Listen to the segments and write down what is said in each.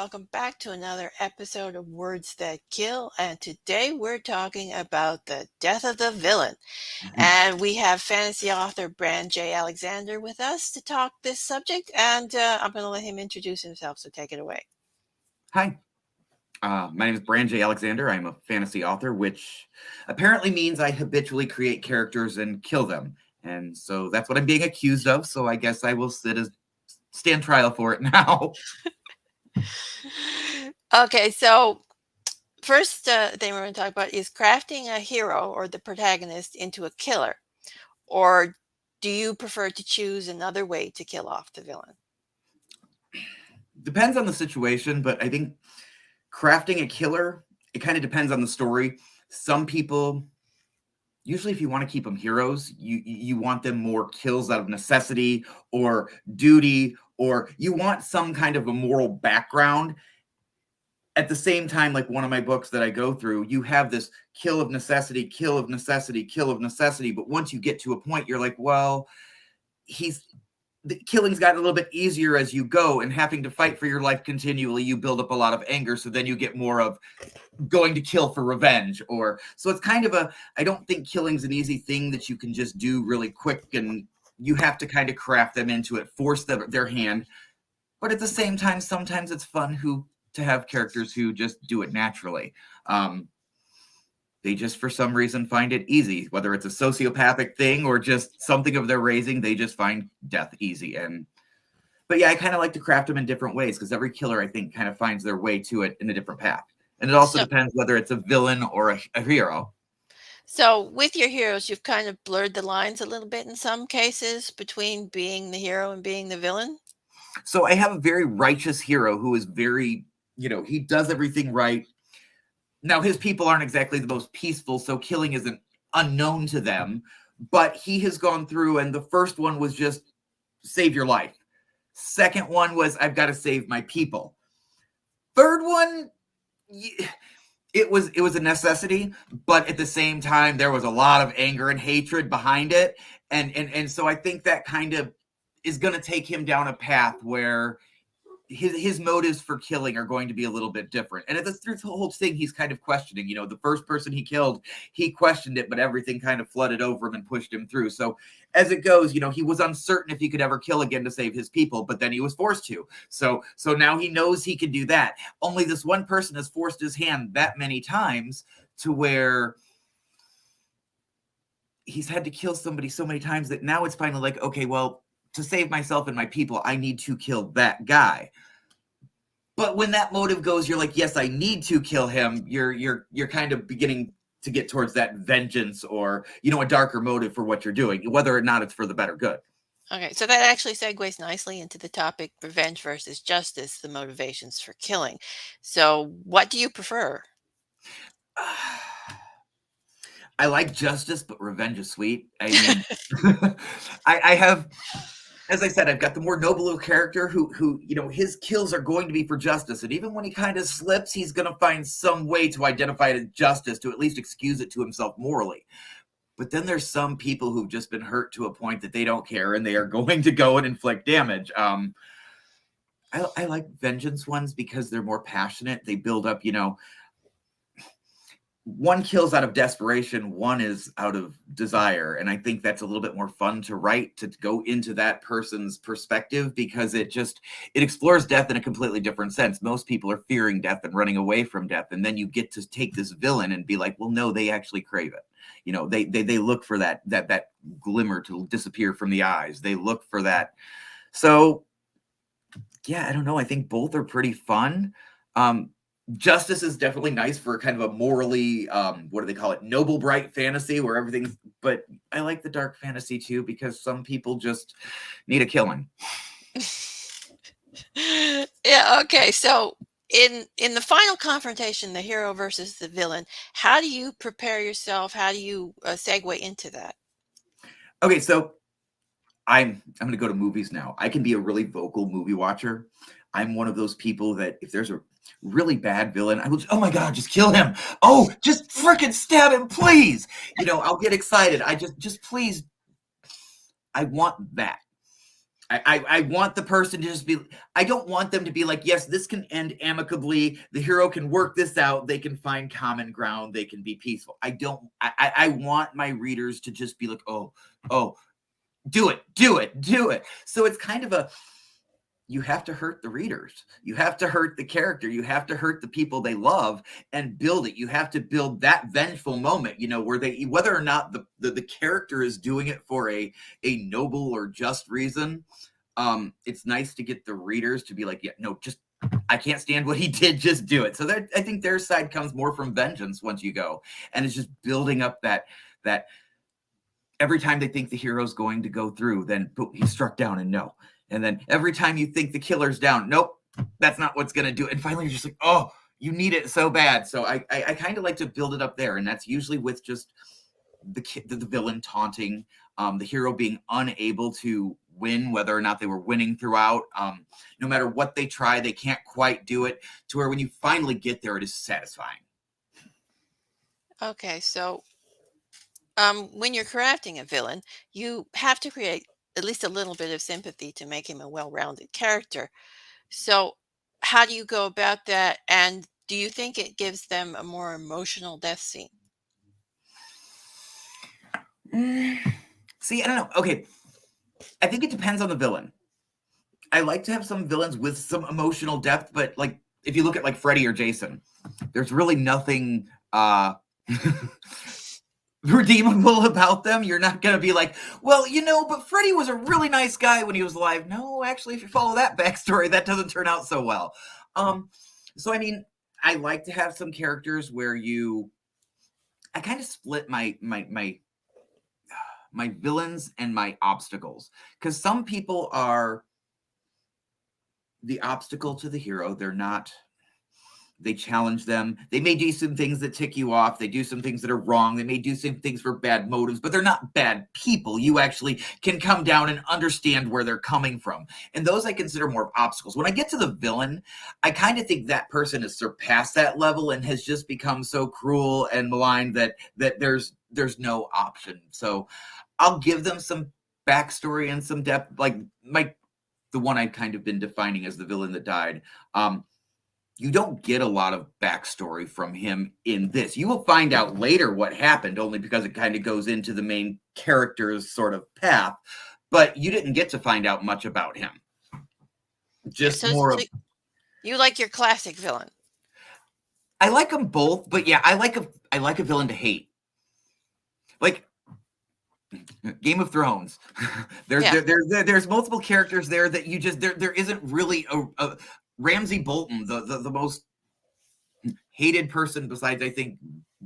welcome back to another episode of Words That Kill. And today we're talking about the death of the villain. And we have fantasy author Brand J. Alexander with us to talk this subject. And I'm going to let him introduce himself, so take it away. Hi, my name is Brand J. Alexander. I'm a fantasy author, which apparently means I habitually create characters and kill them. And so that's what I'm being accused of. So I guess I will stand trial for it now. Okay, so first thing we're going to talk about is crafting a hero or the protagonist into a killer. Or do you prefer to choose another way to kill off the villain? Depends on the situation, but I think crafting a killer, it kind of depends on the story. Some people, usually if you want to keep them heroes, you want them more kills out of necessity or duty, or you want some kind of a moral background. At the same time, like one of my books that I go through, you have this kill of necessity, kill of necessity, kill of necessity. But once you get to a point, you're like, well, the killing's gotten a little bit easier as you go, and having to fight for your life continually, you build up a lot of anger. So then you get more of going to kill for revenge. Or so it's kind of I don't think killing's an easy thing that you can just do really quick, and you have to kind of craft them into it, force their hand. But at the same time, sometimes it's fun to have characters who just do it naturally. They just, for some reason, find it easy, whether it's a sociopathic thing or just something of their raising, they just find death easy. But yeah, I kind of like to craft them in different ways, because every killer, I think, kind of finds their way to it in a different path. And it also depends whether it's a villain or a hero. So with your heroes, you've kind of blurred the lines a little bit in some cases between being the hero and being the villain. So I have a very righteous hero who is very, he does everything right. Now, his people aren't exactly the most peaceful, so killing isn't unknown to them. But he has gone through, and the first one was just save your life. Second one was, I've got to save my people. Third one, it was a necessity, but at the same time, there was a lot of anger and hatred behind it. And so I think that kind of is going to take him down a path where his motives for killing are going to be a little bit different. And through the whole thing, he's kind of questioning, the first person he killed, he questioned it, but everything kind of flooded over him and pushed him through. So as it goes, he was uncertain if he could ever kill again to save his people, but then he was forced to. So now he knows he can do that. Only this one person has forced his hand that many times to where he's had to kill somebody so many times that now it's finally like, okay, well, to save myself and my people, I need to kill that guy. But when that motive goes, you're like, yes, I need to kill him. You're kind of beginning to get towards that vengeance or, a darker motive for what you're doing, whether or not it's for the better good. Okay, so that actually segues nicely into the topic revenge versus justice, the motivations for killing. So what do you prefer? I like justice, but revenge is sweet. I mean, I have, as I said, I've got the more noble character who, his kills are going to be for justice. And even when he kind of slips, he's going to find some way to identify it as justice, to at least excuse it to himself morally. But then there's some people who've just been hurt to a point that they don't care, and they are going to go and inflict damage. I like vengeance ones because they're more passionate. They build up, one kills out of desperation, one is out of desire. And I think that's a little bit more fun to write, to go into that person's perspective, because it explores death in a completely different sense. Most people are fearing death and running away from death. And then you get to take this villain and be like, well, no, they actually crave it. They look for that glimmer to disappear from the eyes. They look for that. So yeah, I don't know. I think both are pretty fun. Justice is definitely nice for kind of a morally, what do they call it? Noble, bright fantasy where everything's, but I like the dark fantasy too, because some people just need a killing. Yeah. Okay. So in the final confrontation, the hero versus the villain, how do you prepare yourself? How do you segue into that? Okay. So I'm going to go to movies now. I can be a really vocal movie watcher. I'm one of those people that if there's a really bad villain, I will just, oh my God, just kill him. Oh, just freaking stab him, please. I'll get excited. I just please, I want that. I want the person to just be, I don't want them to be like, yes, this can end amicably. The hero can work this out. They can find common ground. They can be peaceful. I want my readers to just be like, oh, do it. So it's kind of you have to hurt the readers. You have to hurt the character. You have to hurt the people they love and build it. You have to build that vengeful moment, where whether or not the character is doing it for a noble or just reason. It's nice to get the readers to be like, yeah, no, just, I can't stand what he did. Just do it. So I think their side comes more from vengeance once you go, and it's just building up that every time they think the hero's going to go through, then boom, he's struck down and no. And then every time you think the killer's down, nope, that's not what's going to do it. And finally, you're just like, oh, you need it so bad. So I kind of like to build it up there. And that's usually with just the villain taunting, the hero being unable to win, whether or not they were winning throughout. No matter what they try, they can't quite do it, to where when you finally get there, it is satisfying. Okay, so when you're crafting a villain, you have to create at least a little bit of sympathy to make him a well-rounded character. So, how do you go about that? And do you think it gives them a more emotional death scene? See, I don't know. Okay, I think it depends on the villain. I like to have some villains with some emotional depth, but like if you look at like Freddy or Jason, there's really nothing redeemable about them. You're not going to be like, well, but Freddy was a really nice guy when he was alive. No, actually, if you follow that backstory, that doesn't turn out so well. So I mean, I like to have some characters where I kind of split my villains and my obstacles, because some people are the obstacle to the hero. They challenge them. They may do some things that tick you off. They do some things that are wrong. They may do some things for bad motives, but they're not bad people. You actually can come down and understand where they're coming from. And those I consider more of obstacles. When I get to the villain, I kind of think that person has surpassed that level and has just become so cruel and malign that there's no option. So I'll give them some backstory and some depth. Like the one I've kind of been defining as the villain that died. You don't get a lot of backstory from him in this. You will find out later what happened, only because it kind of goes into the main character's sort of path, but you didn't get to find out much about him. Just more of... You like your classic villain. I like them both, but yeah, I like a villain to hate. Like Game of Thrones. There's multiple characters there that you just there isn't really a Ramsay Bolton, the most hated person besides, I think,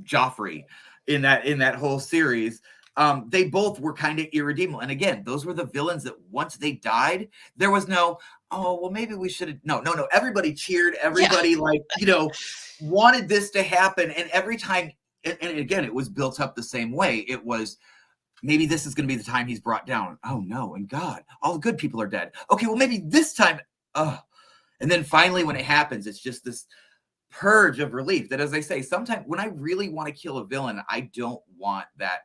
Joffrey in that whole series. They both were kind of irredeemable. And again, those were the villains that once they died, there was no, oh, well, maybe we should have. No. Everybody cheered. Everybody wanted this to happen. And every time, and again, it was built up the same way. It was, maybe this is going to be the time he's brought down. Oh no. And God, all the good people are dead. Okay. Well, maybe this time, and then finally, when it happens, it's just this purge of relief that, as I say, sometimes when I really want to kill a villain, I don't want that.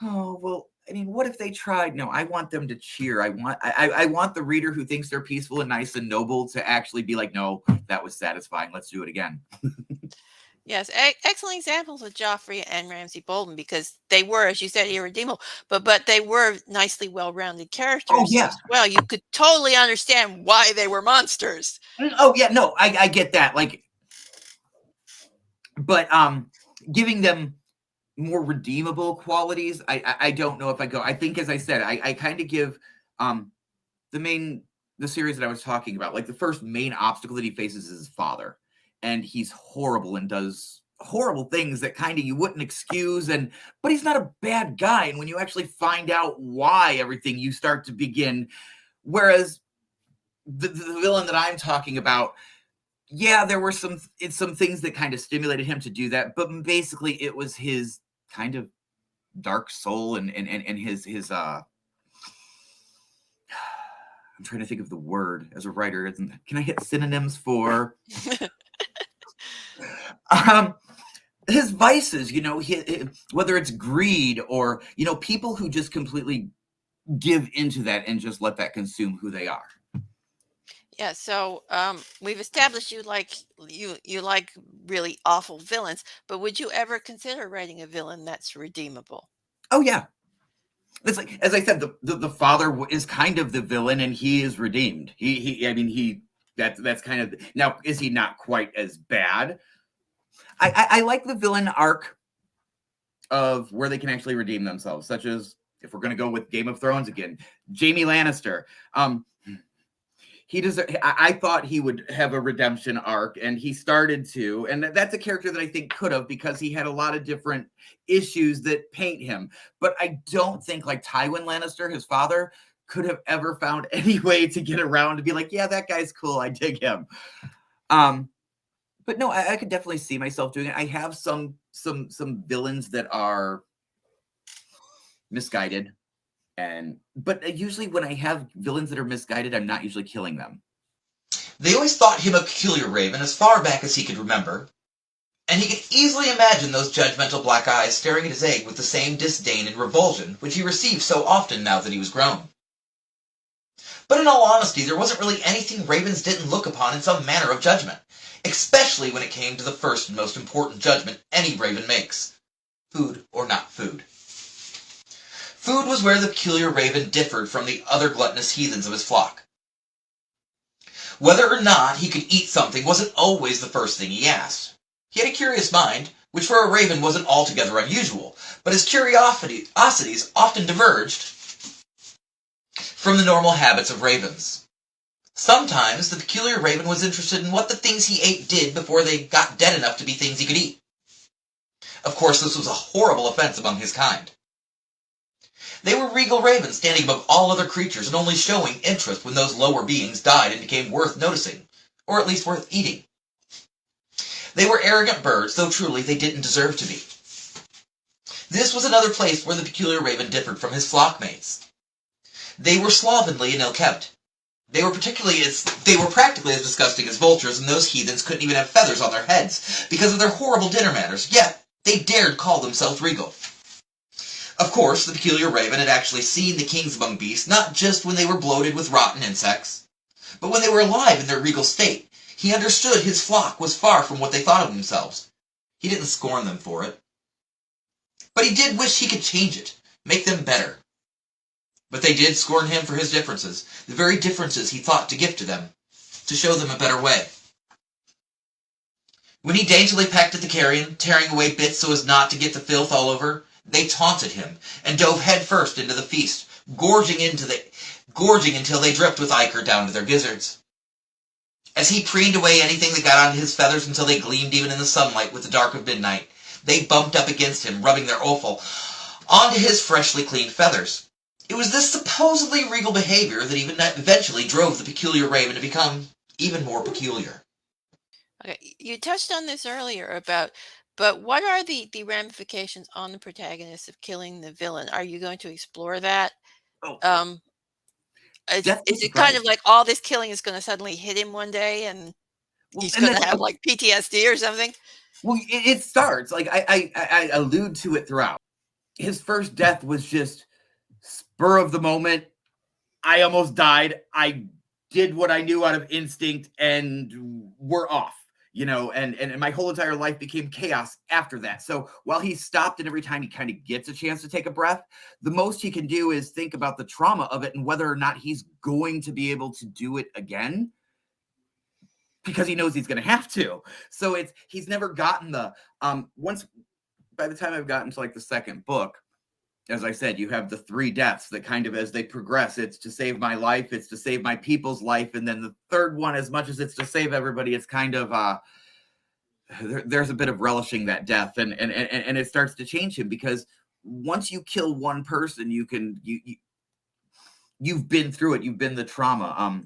Oh, well, I mean, what if they tried? No, I want them to cheer. I want the reader who thinks they're peaceful and nice and noble to actually be like, no, that was satisfying. Let's do it again. Yes, excellent examples of Joffrey and Ramsay Bolton, because they were, as you said, irredeemable, but they were nicely well-rounded characters yeah. as well. You could totally understand why they were monsters. Oh yeah, no, I get that. Like, but giving them more redeemable qualities, I don't know if I go. I think, as I said, I kind of give the series that I was talking about, like the first main obstacle that he faces is his father. And he's horrible and does horrible things that kind of you wouldn't excuse, but he's not a bad guy. And when you actually find out why everything, you start to begin. Whereas the villain that I'm talking about, yeah, there were some things that kind of stimulated him to do that, but basically it was his kind of dark soul and his I'm trying to think of the word as a writer. Can I hit synonyms for his vices, whether it's greed or, people who just completely give into that and just let that consume who they are. Yeah, so we've established you like really awful villains, but would you ever consider writing a villain that's redeemable? Oh yeah, it's like, as I said, the father is kind of the villain, and he is redeemed. I mean, that's kind of, now, is he not quite as bad? I like the villain arc of where they can actually redeem themselves, such as, if we're going to go with Game of Thrones again, Jaime Lannister. He does. I thought he would have a redemption arc, and he started to. And that's a character that I think could have, because he had a lot of different issues that paint him. But I don't think, like Tywin Lannister, his father, could have ever found any way to get around to be like, yeah, that guy's cool, I dig him. But no, I could definitely see myself doing it. I have some villains that are misguided. But usually when I have villains that are misguided, I'm not usually killing them. They always thought him a peculiar raven as far back as he could remember, and he could easily imagine those judgmental black eyes staring at his egg with the same disdain and revulsion which he received so often now that he was grown. But in all honesty, there wasn't really anything ravens didn't look upon in some manner of judgment, especially when it came to the first and most important judgment any raven makes: food or not food. Food was where the peculiar raven differed from the other gluttonous heathens of his flock. Whether or not he could eat something wasn't always the first thing he asked. He had a curious mind, which for a raven wasn't altogether unusual, but his curiosities often diverged from the normal habits of ravens. Sometimes the peculiar raven was interested in what the things he ate did before they got dead enough to be things he could eat. Of course, this was a horrible offense among his kind. They were regal ravens, standing above all other creatures and only showing interest when those lower beings died and became worth noticing, or at least worth eating. They were arrogant birds, though truly they didn't deserve to be. This was another place where the peculiar raven differed from his flockmates. They were slovenly and ill-kept. They were practically as disgusting as vultures, and those heathens couldn't even have feathers on their heads because of their horrible dinner manners, yet they dared call themselves regal. Of course, the peculiar raven had actually seen the kings among beasts, not just when they were bloated with rotten insects, but when they were alive in their regal state. He understood his flock was far from what they thought of themselves. He didn't scorn them for it. But he did wish he could change it, make them better. But they did scorn him for his differences, the very differences he thought to gift to them, to show them a better way. When he daintily pecked at the carrion, tearing away bits so as not to get the filth all over, they taunted him, and dove headfirst into the feast, gorging until they dripped with ichor down to their gizzards. As he preened away anything that got onto his feathers until they gleamed even in the sunlight with the dark of midnight, they bumped up against him, rubbing their offal onto his freshly cleaned feathers. It was this supposedly regal behavior that even eventually drove the peculiar raven to become even more peculiar. Okay, you touched on this earlier but what are the ramifications on the protagonist of killing the villain? Are you going to explore that? Oh, Is definitely it kind surprised. of like all this killing is going to suddenly hit him one day and Well, he's and going to that's have like PTSD or something? well, it starts like I allude to it throughout. His first death was just spur of the moment. I almost died. I did what I knew out of instinct, and we're off. And my whole entire life became chaos after that. So while he's stopped, and every time he kind of gets a chance to take a breath, the most he can do is think about the trauma of it and whether or not he's going to be able to do it again, because he knows he's going to have to. So he's never gotten the once. By the time I've gotten to like the second book, as I said, you have the 3 deaths that kind of, as they progress, it's to save my life, it's to save my people's life, and then the third one, as much as it's to save everybody, it's kind of there's a bit of relishing that death, and it starts to change him, because once you kill one person, you've been through it, you've been the trauma.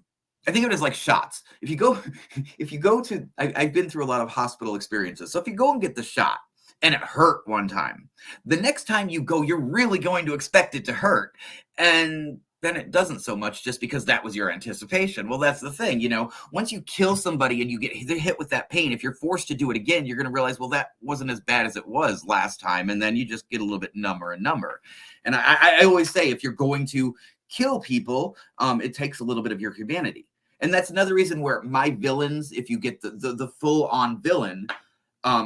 I think of it as like shots. If you go to, I've been through a lot of hospital experiences. So if you go and get the shot and it hurt one time, the next time you go, you're really going to expect it to hurt. And then it doesn't so much, just because that was your anticipation. Well, that's the thing, once you kill somebody and you get hit with that pain, if you're forced to do it again, you're going to realize, well, that wasn't as bad as it was last time. And then you just get a little bit number and number. And I always say, if you're going to kill people, it takes a little bit of your humanity. And that's another reason where my villains, if you get the full on villain,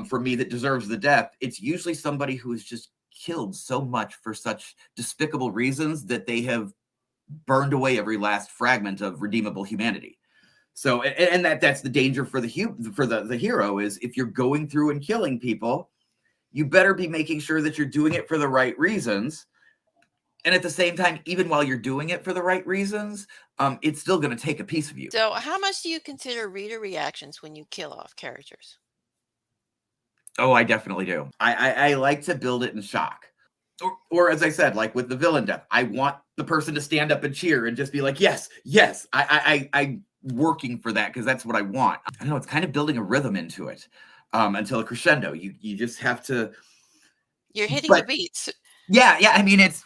for me that deserves the death, it's usually somebody who is just killed so much for such despicable reasons that they have burned away every last fragment of redeemable humanity. So, and that's the danger for the hero, is if you're going through and killing people, you better be making sure that you're doing it for the right reasons. And at the same time, even while you're doing it for the right reasons, it's still going to take a piece of you. So, how much do you consider reader reactions when you kill off characters? Oh, I definitely do. I like to build it in shock. Or as I said, like with the villain death, I want the person to stand up and cheer and just be like, yes, yes, I'm working for that because that's what I want. I don't know, it's kind of building a rhythm into it until a crescendo. You just have to. You're hitting the beats. Yeah, I mean, it's.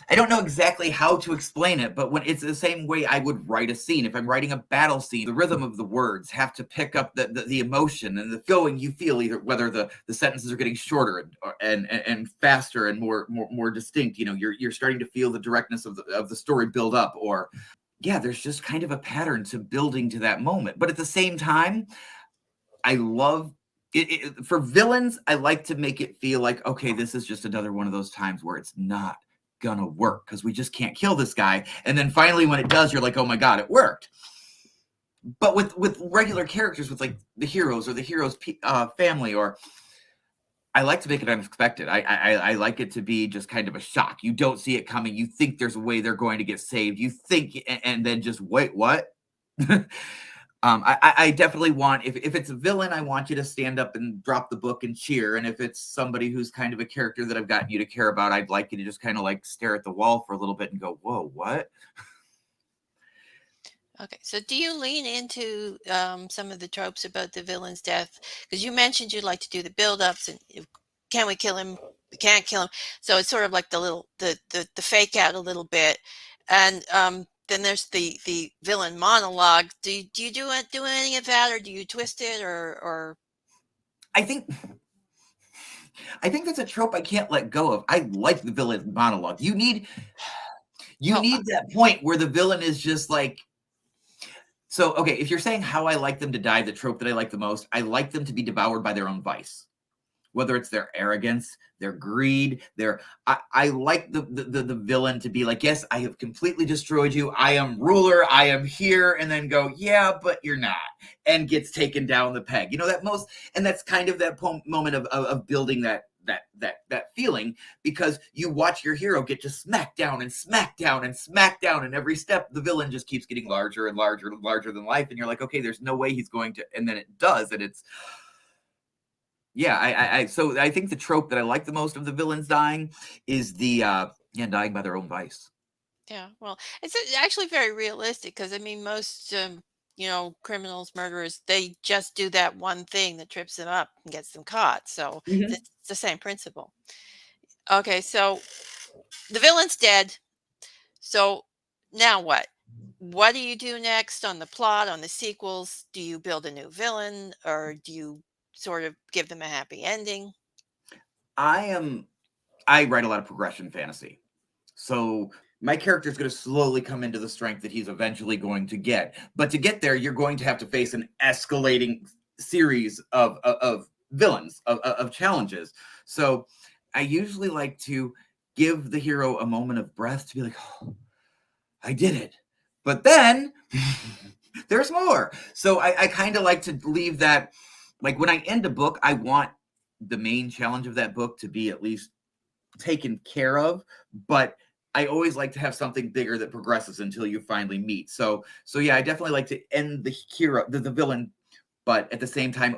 I don't know exactly how to explain it, but when it's the same way I would write a scene. If I'm writing a battle scene, the rhythm of the words have to pick up the emotion and the going you feel, either whether the sentences are getting shorter and faster and more distinct. You know, you're starting to feel the directness of the story build up, or yeah, there's just kind of a pattern to building to that moment. But at the same time, I love it. For villains, I like to make it feel like, okay, this is just another one of those times where it's not gonna work because we just can't kill this guy, and then finally when it does, you're like, oh my god, it worked. But with regular characters, with like the heroes or the hero's family, or I like to make it unexpected. I like it to be just kind of a shock. You don't see it coming. You think there's a way they're going to get saved. You think, and then just wait, what? I definitely want, if it's a villain, I want you to stand up and drop the book and cheer. And if it's somebody who's kind of a character that I've gotten you to care about, I'd like you to just kind of like stare at the wall for a little bit and go, whoa, what? Okay, so do you lean into some of the tropes about the villain's death? Because you mentioned you'd like to do the build-ups and can we kill him? We can't kill him. So it's sort of like the fake out a little bit, and then there's the villain monologue. Do you do any of that, or do you twist it, or? I think that's a trope I can't let go of. I like the villain monologue. You need that point where the villain is just like. So, okay, if you're saying how I like them to die, the trope that I like the most, I like them to be devoured by their own vice. Whether it's their arrogance, their greed, I like the villain to be like, yes, I have completely destroyed you. I am ruler. I am here. And then go, yeah, but you're not. And gets taken down the peg. You know, and that's kind of that moment of building that feeling, because you watch your hero get just smacked down and smacked down and smacked down, and every step the villain just keeps getting larger and larger and larger than life, and you're like, okay, there's no way he's going to, and then it does, and it's so I think the trope that I like the most of the villains dying is the dying by their own vice. Yeah, well, it's actually very realistic because I mean most criminals, murderers, they just do that one thing that trips them up and gets them caught. So it's the same principle. Okay, so the villain's dead. So now what? What do you do next on the plot, on the sequels? Do you build a new villain, or do you sort of give them a happy ending? I write a lot of progression fantasy. So my character is going to slowly come into the strength that he's eventually going to get. But to get there, you're going to have to face an escalating series of villains, of challenges. So I usually like to give the hero a moment of breath to be like, oh, I did it. But then there's more. So I kind of like to leave that, like when I end a book, I want the main challenge of that book to be at least taken care of, but I always like to have something bigger that progresses until you finally meet. So yeah, I definitely like to end the hero, the villain, but at the same time,